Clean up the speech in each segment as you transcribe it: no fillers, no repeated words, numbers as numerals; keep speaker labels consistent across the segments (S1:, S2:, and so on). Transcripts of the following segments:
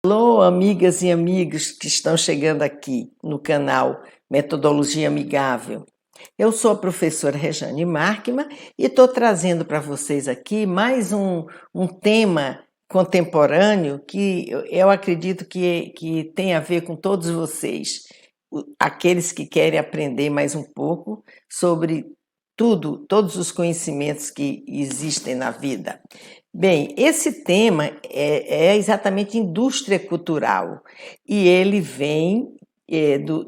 S1: Alô, amigas e amigos que estão chegando aqui no canal Metodologia Amigável. Eu sou a professora Rejane Markman e estou trazendo para vocês aqui mais um tema contemporâneo que eu acredito que tem a ver com todos vocês, aqueles que querem aprender mais um pouco sobre todos os conhecimentos que existem na vida. Bem, esse tema é exatamente indústria cultural e ele vem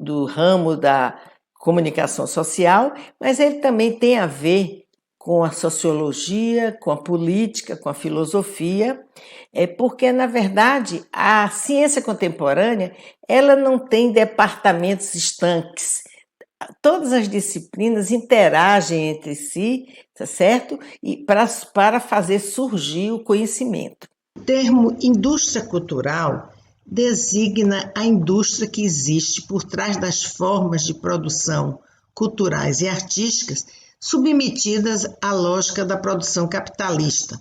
S1: do ramo da comunicação social, mas ele também tem a ver com a sociologia, com a política, com a filosofia, porque, na verdade, a ciência contemporânea ela não tem departamentos estanques. Todas as disciplinas interagem entre si, tá certo? E para fazer surgir o conhecimento.
S2: O termo indústria cultural designa a indústria que existe por trás das formas de produção culturais e artísticas submetidas à lógica da produção capitalista.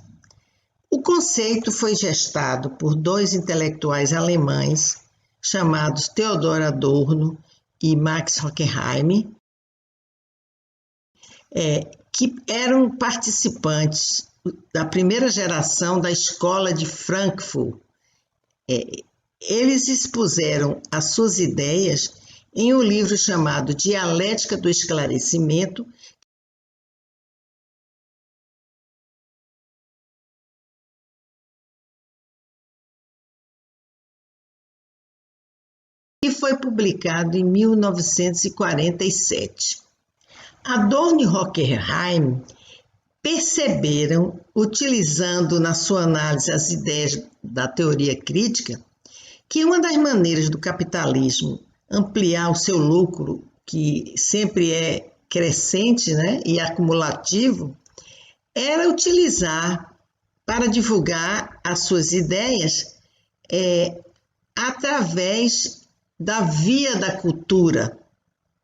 S2: O conceito foi gestado por dois intelectuais alemães chamados Theodor Adorno e Max Horkheim, que eram participantes da primeira geração da Escola de Frankfurt. Eles expuseram as suas ideias em um livro chamado Dialética do Esclarecimento, que foi publicado em 1947. Adorno e Horkheim perceberam, utilizando na sua análise as ideias da teoria crítica, que uma das maneiras do capitalismo ampliar o seu lucro, que sempre é crescente, né, e acumulativo, era utilizar para divulgar as suas ideias através da via da cultura,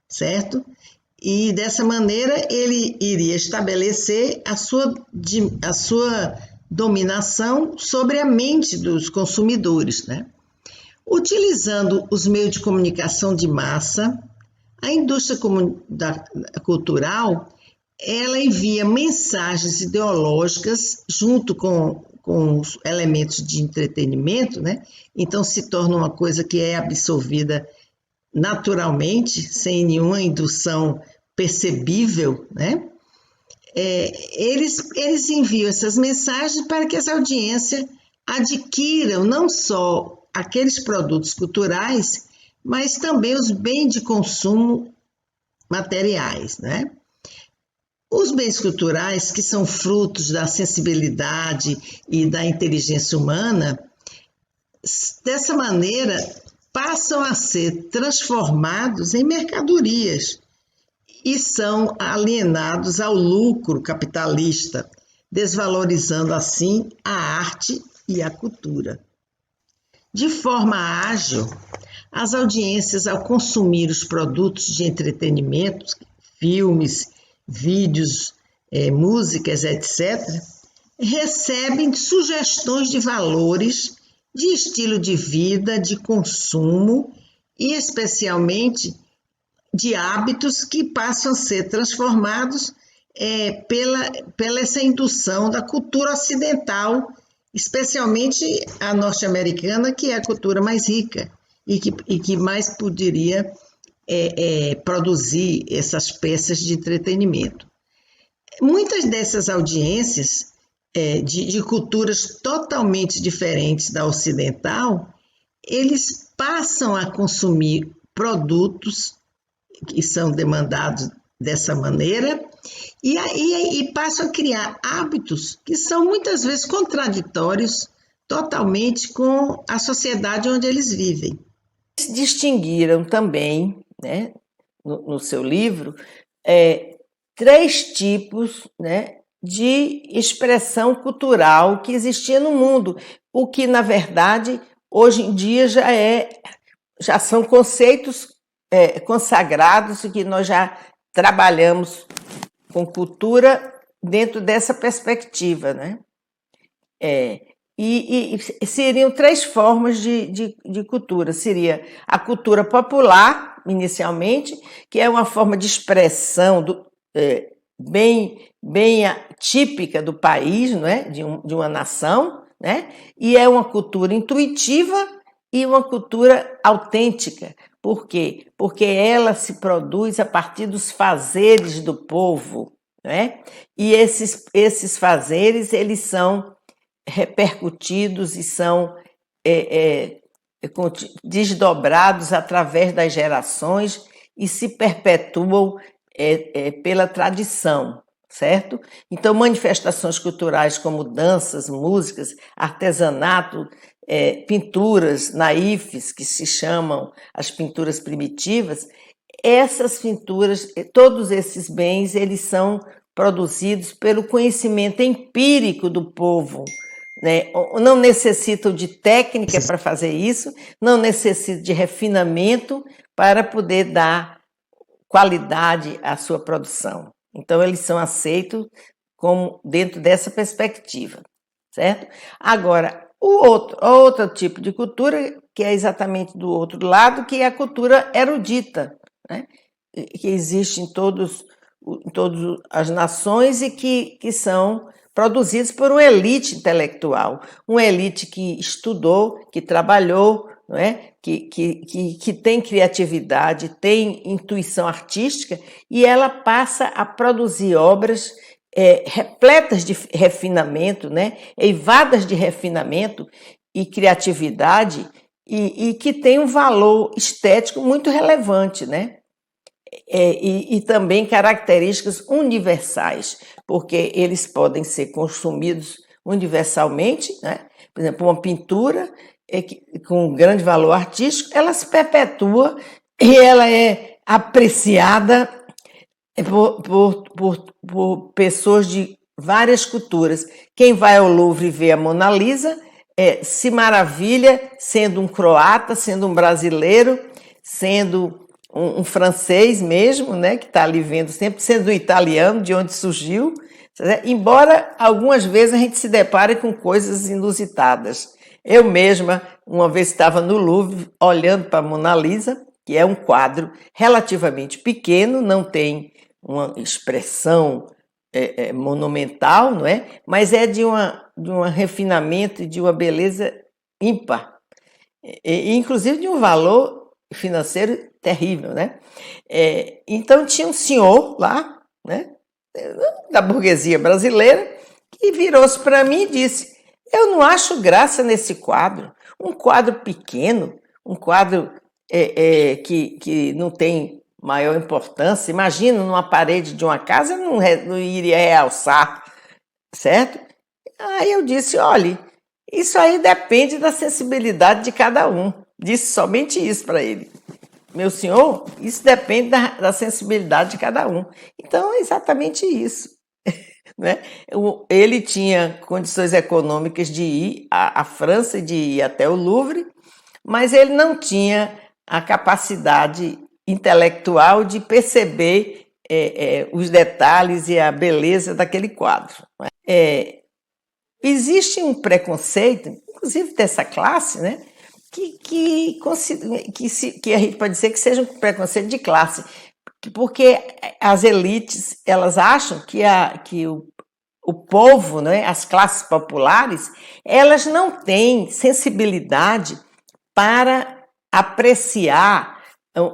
S2: certo? E dessa maneira ele iria estabelecer a sua dominação sobre a mente dos consumidores, né? Utilizando os meios de comunicação de massa, a indústria cultural ela envia mensagens ideológicas junto com os elementos de entretenimento, né? Então se torna uma coisa que é absorvida naturalmente, sem nenhuma indução percebível, né? Eles enviam essas mensagens para que essa audiência adquiram não só aqueles produtos culturais, mas também os bens de consumo materiais, né? Os bens culturais, que são frutos da sensibilidade e da inteligência humana, dessa maneira passam a ser transformados em mercadorias e são alienados ao lucro capitalista, desvalorizando assim a arte e a cultura. De forma ágil, as audiências, ao consumir os produtos de entretenimento, filmes, vídeos, músicas, etc., recebem sugestões de valores, de estilo de vida, de consumo e, especialmente, de hábitos que passam a ser transformados pela essa indução da cultura ocidental, especialmente a norte-americana, que é a cultura mais rica e que mais poderia produzir essas peças de entretenimento. Muitas dessas audiências de culturas totalmente diferentes da ocidental, eles passam a consumir produtos que são demandados dessa maneira e passam a criar hábitos que são muitas vezes contraditórios totalmente com a sociedade onde eles vivem.
S1: Eles distinguiram também, né, no seu livro, 3 tipos, né, de expressão cultural que existia no mundo, o que, na verdade, hoje em dia já são conceitos consagrados e que nós já trabalhamos com cultura dentro dessa perspectiva, né? E seriam três formas de cultura. Seria a cultura popular, inicialmente, que é uma forma de expressão bem típica do país, não é? de uma nação, né? E é uma cultura intuitiva e uma cultura autêntica. Por quê? Porque ela se produz a partir dos fazeres do povo, né? E esses fazeres, eles são repercutidos e são desdobrados através das gerações e se perpetuam pela tradição, certo? Então, manifestações culturais como danças, músicas, artesanato, pinturas naifes, que se chamam as pinturas primitivas, essas pinturas, todos esses bens, eles são produzidos pelo conhecimento empírico do povo, né? Não necessitam de técnica para fazer isso, não necessitam de refinamento para poder dar qualidade à sua produção. Então, eles são aceitos como dentro dessa perspectiva, certo? Agora, outro tipo de cultura, que é exatamente do outro lado, que é a cultura erudita, né? Que existe em todas as nações e que são produzidos por uma elite intelectual, uma elite que estudou, que trabalhou, não é? que tem criatividade, tem intuição artística, e ela passa a produzir obras repletas de refinamento, né? Eivadas de refinamento e criatividade, e que tem um valor estético muito relevante, né? E também características universais, porque eles podem ser consumidos universalmente, né? Por exemplo, uma pintura com grande valor artístico, ela se perpetua e ela é apreciada por pessoas de várias culturas. Quem vai ao Louvre e vê a Mona Lisa se maravilha, sendo um croata, sendo um brasileiro, sendo um francês mesmo, né, que está ali vendo sempre, sendo um italiano, de onde surgiu, embora algumas vezes a gente se depare com coisas inusitadas. Eu mesma, uma vez estava no Louvre, olhando para a Mona Lisa, que é um quadro relativamente pequeno, não tem uma expressão monumental, não é? Mas é de um refinamento e de uma beleza ímpar, e inclusive de um valor financeiro terrível, né? Então tinha um senhor lá, né, da burguesia brasileira, que virou-se para mim e disse: eu não acho graça nesse quadro, um quadro pequeno, um quadro que não tem maior importância. Imagina, numa parede de uma casa, não iria realçar, certo? Aí eu disse: olhe, isso aí depende da sensibilidade de cada um. Disse somente isso para ele. Meu senhor, isso depende da sensibilidade de cada um. Então, é exatamente isso. Né? Ele tinha condições econômicas de ir à França e de ir até o Louvre, mas ele não tinha a capacidade intelectual de perceber os detalhes e a beleza daquele quadro. Existe um preconceito, inclusive dessa classe, né, que a gente pode dizer que seja um preconceito de classe, porque as elites, elas acham que o povo, né, as classes populares, elas não têm sensibilidade para apreciar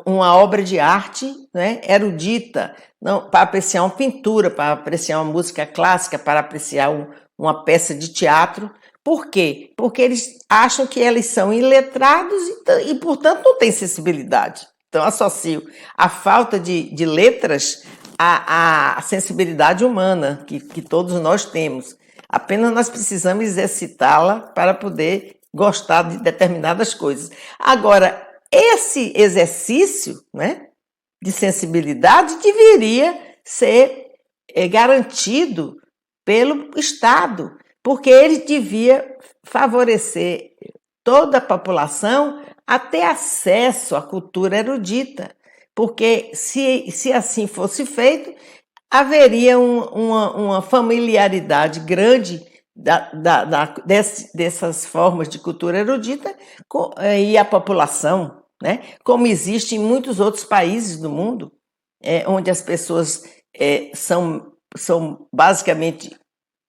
S1: uma obra de arte, né, erudita, não, para apreciar uma pintura, para apreciar uma música clássica, para apreciar uma peça de teatro. Por quê? Porque eles acham que eles são iletrados e portanto, não têm sensibilidade. Então, associo a falta de letras à sensibilidade humana que todos nós temos. Apenas nós precisamos exercitá-la para poder gostar de determinadas coisas. Agora, esse exercício, né, de sensibilidade deveria ser garantido pelo Estado, porque ele devia favorecer toda a população a ter acesso à cultura erudita, porque se assim fosse feito, haveria uma familiaridade grande dessas formas de cultura erudita e a população, né? Como existe em muitos outros países do mundo, onde as pessoas são basicamente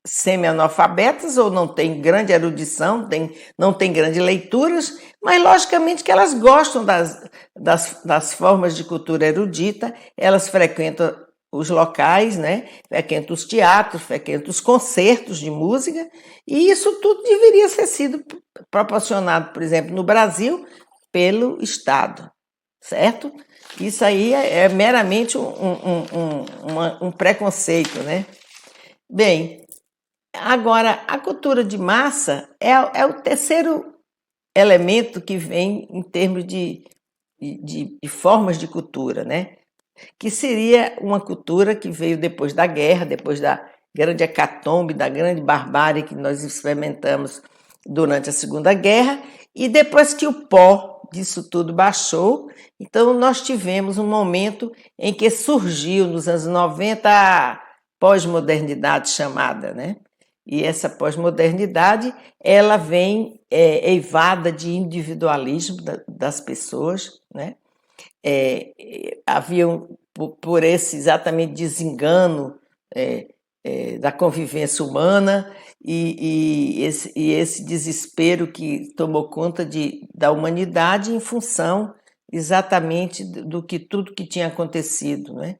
S1: semi-analfabetas ou não têm grande erudição, não têm grandes leituras, mas logicamente que elas gostam das formas de cultura erudita, elas frequentam os locais, né? Frequentam os teatros, frequentam os concertos de música, e isso tudo deveria ter sido proporcionado, por exemplo, no Brasil, pelo Estado, certo? Isso aí é meramente um preconceito, né? Bem, agora, a cultura de massa é o terceiro elemento que vem em termos de formas de cultura, né? Que seria uma cultura que veio depois da guerra, depois da grande hecatombe, da grande barbárie que nós experimentamos durante a Segunda Guerra, e depois que o pó disso tudo baixou, então nós tivemos um momento em que surgiu, nos anos 90, a pós-modernidade chamada, né? E essa pós-modernidade, ela vem eivada de individualismo das pessoas, né? Havia, por esse exatamente desengano da convivência humana e esse desespero que tomou conta da humanidade em função exatamente do que tudo que tinha acontecido, né?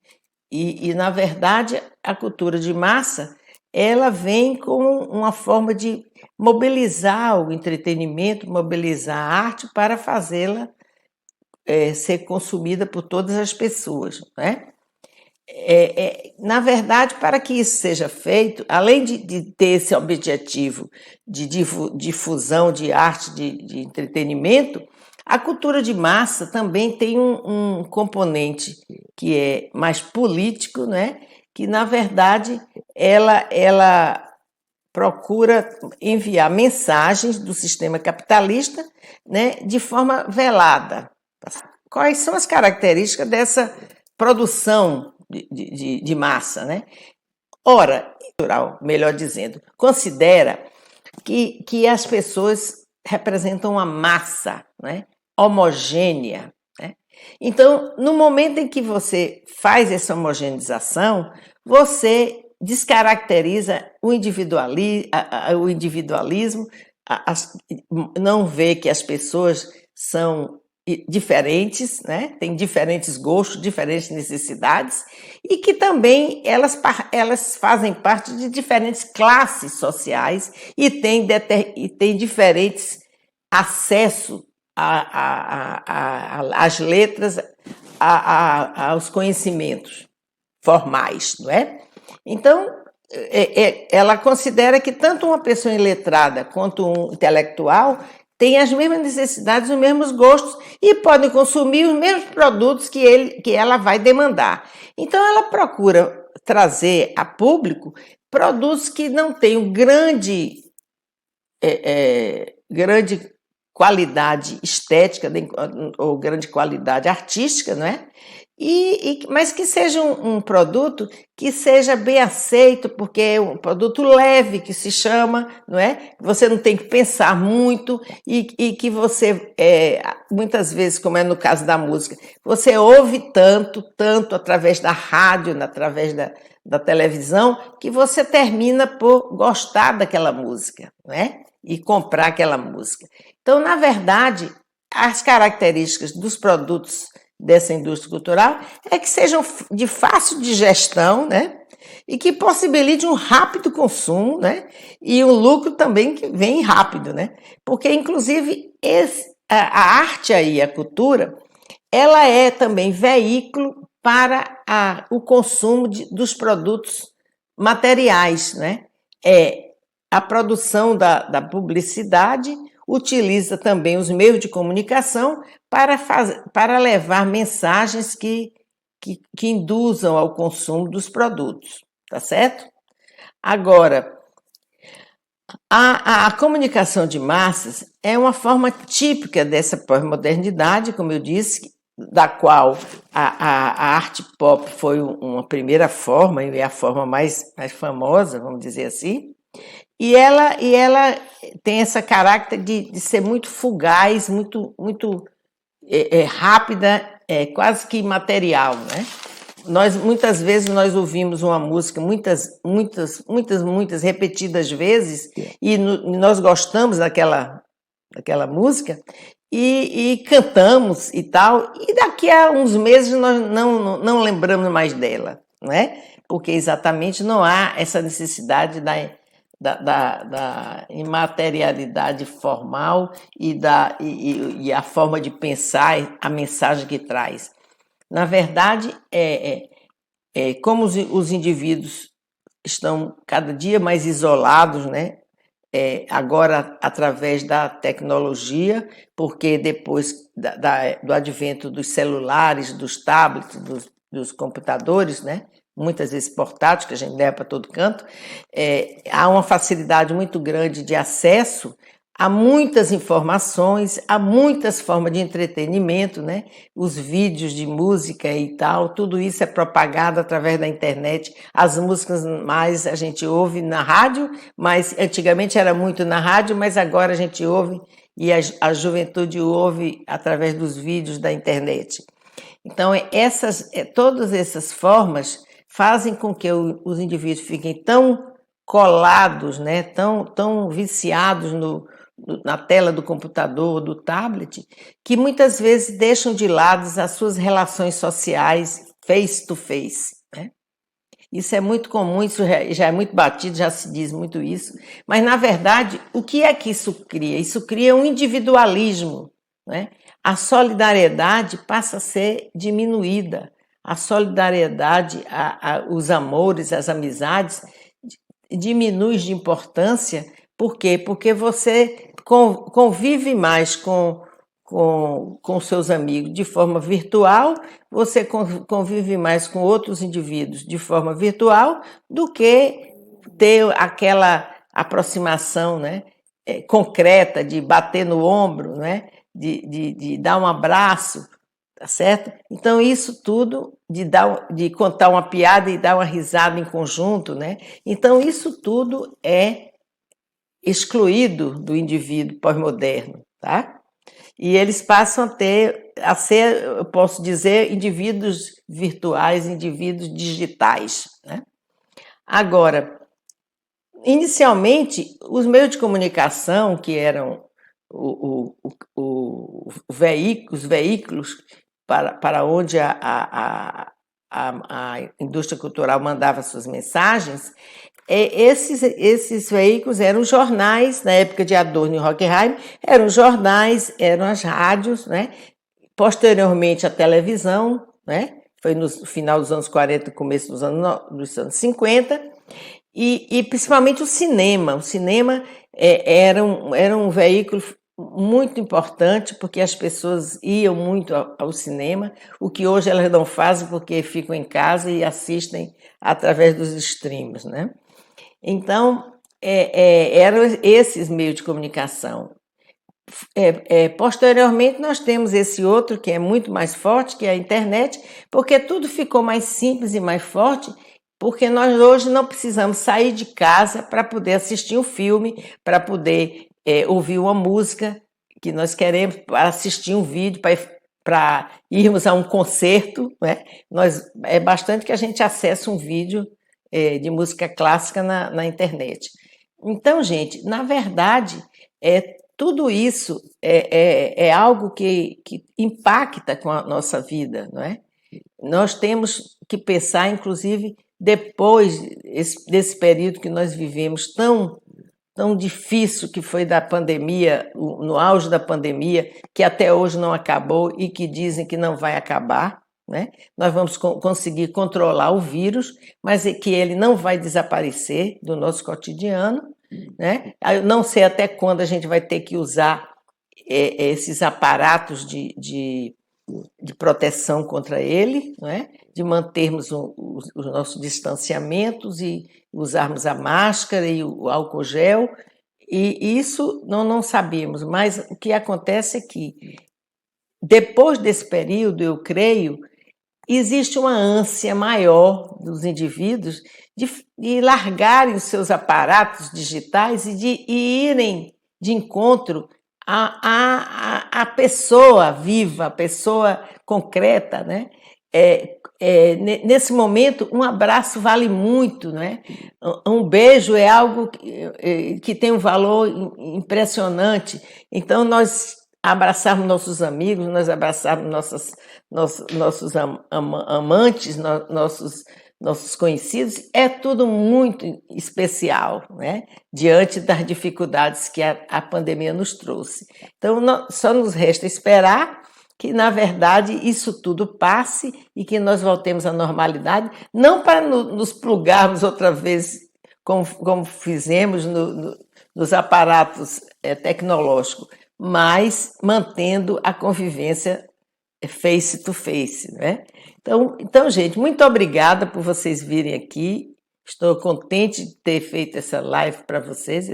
S1: E, na verdade, a cultura de massa, ela vem como uma forma de mobilizar o entretenimento, mobilizar a arte para fazê-la ser consumida por todas as pessoas, né? Na verdade, para que isso seja feito, além de ter esse objetivo de difusão de arte, de entretenimento, a cultura de massa também tem um componente que é mais político, né? Que, na verdade, ela procura enviar mensagens do sistema capitalista, né, de forma velada. Quais são as características dessa produção de massa, né? Ora, melhor dizendo, considera que as pessoas representam uma massa, né, homogênea, né? Então, no momento em que você faz essa homogeneização, você descaracteriza o individualismo, não vê que as pessoas são diferentes, né? Têm diferentes gostos, diferentes necessidades, e que também elas fazem parte de diferentes classes sociais e têm diferentes acesso às letras, aos conhecimentos formais, não é? Então, ela considera que tanto uma pessoa iletrada quanto um intelectual têm as mesmas necessidades, os mesmos gostos e podem consumir os mesmos produtos que ela vai demandar. Então, ela procura trazer a público produtos que não tenham grande qualidade estética ou grande qualidade artística, não é? Mas que seja um produto que seja bem aceito, porque é um produto leve, que se chama, não é? Você não tem que pensar muito e que você, muitas vezes, como é no caso da música, você ouve tanto através da rádio, através da televisão, que você termina por gostar daquela música, não é? E comprar aquela música. Então, na verdade, as características dos produtos dessa indústria cultural é que sejam de fácil digestão, né? E que possibilite um rápido consumo, né? E um lucro também que vem rápido, né? Porque, inclusive, a arte aí, a cultura, ela é também veículo para o consumo dos produtos materiais, né? A produção da publicidade utiliza também os meios de comunicação para levar mensagens que induzam ao consumo dos produtos, tá certo? Agora, a comunicação de massas é uma forma típica dessa pós-modernidade, como eu disse, da qual a arte pop foi uma primeira forma, e é a forma mais famosa, vamos dizer assim, e ela tem esse caráter de ser muito fugaz, muito rápida, quase que imaterial, né? Muitas vezes nós ouvimos uma música muitas repetidas vezes e nós gostamos daquela música e cantamos e tal, e daqui a uns meses nós não lembramos mais dela, não é? Porque exatamente não há essa necessidade da imaterialidade formal e a forma de pensar, a mensagem que traz. Na verdade, como os indivíduos estão cada dia mais isolados, né? Agora através da tecnologia, porque depois do advento dos celulares, dos tablets, dos computadores, né? Muitas vezes portáteis, que a gente leva para todo canto, há uma facilidade muito grande de acesso a muitas informações, a muitas formas de entretenimento, né? Os vídeos de música e tal, tudo isso é propagado através da internet. As músicas mais a gente ouve na rádio, mas antigamente era muito na rádio, mas agora a gente ouve e a juventude ouve através dos vídeos da internet. Então, todas essas formas fazem com que os indivíduos fiquem tão colados, né? tão viciados na tela do computador, do tablet, que muitas vezes deixam de lado as suas relações sociais face to face, né? Isso é muito comum, isso já é muito batido, já se diz muito isso, mas na verdade, o que é que isso cria? Isso cria um individualismo, né? A solidariedade passa a ser diminuída, a solidariedade, os amores, as amizades diminuem de importância. Por quê? Porque você convive mais com seus amigos de forma virtual, você convive mais com outros indivíduos de forma virtual do que ter aquela aproximação, né, concreta de bater no ombro, né, de dar um abraço, tá certo? Então isso tudo de contar uma piada e dar uma risada em conjunto, né? Então isso tudo é excluído do indivíduo pós-moderno, tá? E eles passam a ser, eu posso dizer, indivíduos virtuais, indivíduos digitais, né? Agora, inicialmente, os meios de comunicação, que eram os veículos para onde a indústria cultural mandava suas mensagens, esses veículos eram jornais, na época de Adorno e Horkheim, eram jornais, eram as rádios, né? Posteriormente a televisão, né? Foi no final dos anos 40, começo dos anos 50, e principalmente o cinema. O cinema era um veículo muito importante, porque as pessoas iam muito ao cinema, o que hoje elas não fazem porque ficam em casa e assistem através dos streams, né? Então, eram esses meios de comunicação. Posteriormente, nós temos esse outro que é muito mais forte, que é a internet, porque tudo ficou mais simples e mais forte, porque nós hoje não precisamos sair de casa para poder assistir um filme, para poder ouvir uma música que nós queremos, para assistir um vídeo, para irmos a um concerto, né? É bastante que a gente acesse um vídeo de música clássica na internet. Então, gente, na verdade, tudo isso é algo que impacta com a nossa vida, não é? Nós temos que pensar, inclusive, depois desse período que nós vivemos tão difícil, que foi da pandemia, no auge da pandemia, que até hoje não acabou e que dizem que não vai acabar, né? Nós vamos conseguir controlar o vírus, mas que ele não vai desaparecer do nosso cotidiano, né? Eu não sei até quando a gente vai ter que usar esses aparatos de proteção contra ele, né? De mantermos os nossos distanciamentos e usarmos a máscara e o álcool gel, e isso não sabemos, mas o que acontece é que, depois desse período, eu creio, existe uma ânsia maior dos indivíduos de largarem os seus aparatos digitais e de irem de encontro à pessoa viva, à pessoa concreta, né? Nesse momento, um abraço vale muito, né? Um beijo é algo que tem um valor impressionante. Então, nós abraçarmos nossos amigos, nós abraçarmos nossos amantes, nossos conhecidos, é tudo muito especial, né? Diante das dificuldades que a pandemia nos trouxe. Então, só nos resta esperar que, na verdade, isso tudo passe e que nós voltemos à normalidade, não para nos plugarmos outra vez, como fizemos nos aparatos tecnológicos, mas mantendo a convivência face to face, né? Então, gente, muito obrigada por vocês virem aqui. Estou contente de ter feito essa live para vocês,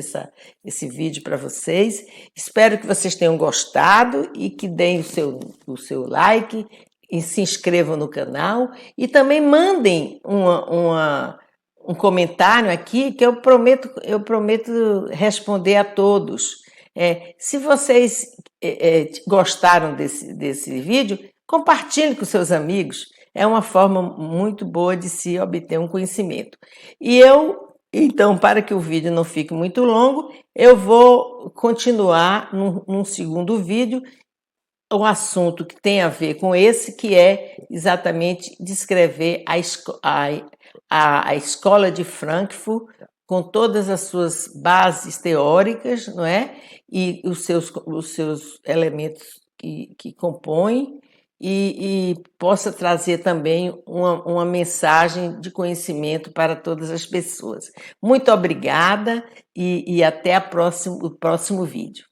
S1: esse vídeo para vocês. Espero que vocês tenham gostado e que deem o seu like e se inscrevam no canal. E também mandem um comentário aqui que eu prometo responder a todos. Se vocês gostaram desse vídeo, compartilhe com seus amigos. É uma forma muito boa de se obter um conhecimento. Então, para que o vídeo não fique muito longo, eu vou continuar num segundo vídeo um assunto que tem a ver com esse, que é exatamente descrever a escola de Frankfurt com todas as suas bases teóricas, não é? E os seus elementos que compõem, e possa trazer também uma mensagem de conhecimento para todas as pessoas. Muito obrigada e até o próximo vídeo.